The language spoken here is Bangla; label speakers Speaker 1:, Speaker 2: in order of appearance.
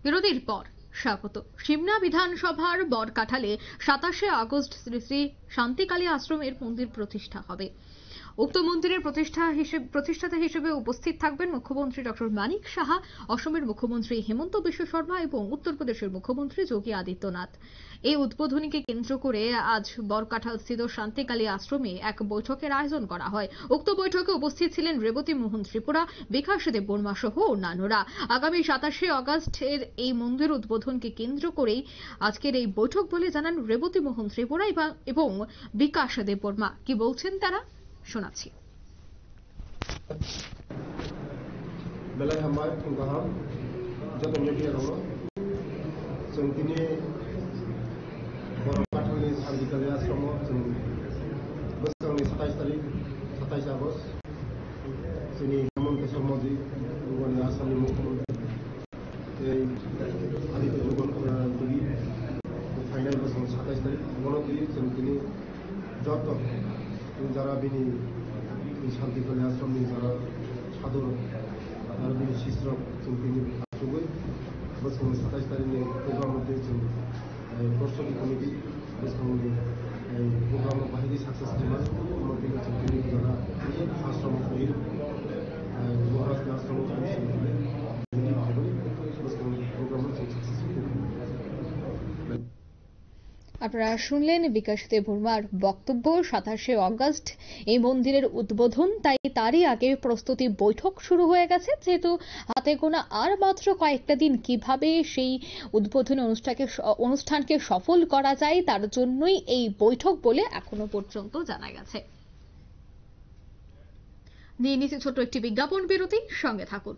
Speaker 1: বিরতির পর স্বাগত। সিমনা বিধানসভার বরকাঠালে 27শে আগস্ট শ্রী শ্রী শান্তিকালী আশ্রমের মন্দির প্রতিষ্ঠা হবে। উক্ত মন্দিরের প্রতিষ্ঠাতা হিসেবে উপস্থিত থাকবেন মুখ্যমন্ত্রী ডক্টর মানিক সাহা, অসমের মুখ্যমন্ত্রী হেমন্ত বিশ্ব শর্মা এবং উত্তরপ্রদেশের মুখ্যমন্ত্রী যোগী আদিত্যনাথ। এই উদ্বোধনীকে কেন্দ্র করে আজ বরকাঠালস্থিত শান্তিকালী আশ্রমে এক বৈঠকের আয়োজন করা হয়। উক্ত বৈঠকে উপস্থিত ছিলেন রেবতী মোহন ত্রিপুরা, বিকাশ দেব বর্মা সহ অন্যান্যরা। আগামী 27শে আগস্টের এই মন্দির উদ্বোধনকে কেন্দ্র করেই আজকের এই বৈঠক বলে জানান রেবতী মোহন ত্রিপুরা এবং বিকাশ দেব বর্মা। কি বলছেন তারা শোনাচ্ছি।
Speaker 2: बेलाय हामबाय गाहाम जत मिडिया दङ जों दिनै बरकाठालनि शान्तिकाली आश्रमाव जों बोसोरनि 27 तारिख 27 आगस्ट जोंनि हेमন্ত शर्माजी जोंनि आसामनि मुख्यमन्त्री आदित्य जोगी फाइनाल बोसोर 27 तारिख गणतन्त्र जों दिनै जत যারা বিনি শান্তিকালী আশ্রমनि যারা সাধু आरो बिनि शिश्रक जों बिनि गासैबो बोसोरनि 27 तारिखनि प्रग्राम मथे जों दर्शक कमिटि बोसोरनि प्रग्रामाव बाहायदि साक्सेस खालामो मथे जों बिनि जारा आश्रमाव फैयो महाराष्ट्र आश्रमाव फैयो बिनि भाबनि बोसोरनि प्रग्रामाव जों साक्सेसफुल
Speaker 1: আপনারা শুনলেন বিকাশ দেব বর্মার বক্তব্য। 27শে আগস্ট এই মন্দিরের উদ্বোধন, তাই তারই আগে প্রস্তুতি বৈঠক শুরু হয়ে গেছে। যেহেতু হাতে গোনা আর মাত্র কয়েকটা দিন, কিভাবে সেই উদ্বোধনী অনুষ্ঠানকে সফল করা যায় তার জন্যই এই বৈঠক বলে এখনো পর্যন্ত জানা গেছে। নিয়ে নিচ্ছে ছোট্ট একটি বিজ্ঞাপন বিরতি, সঙ্গে থাকুন।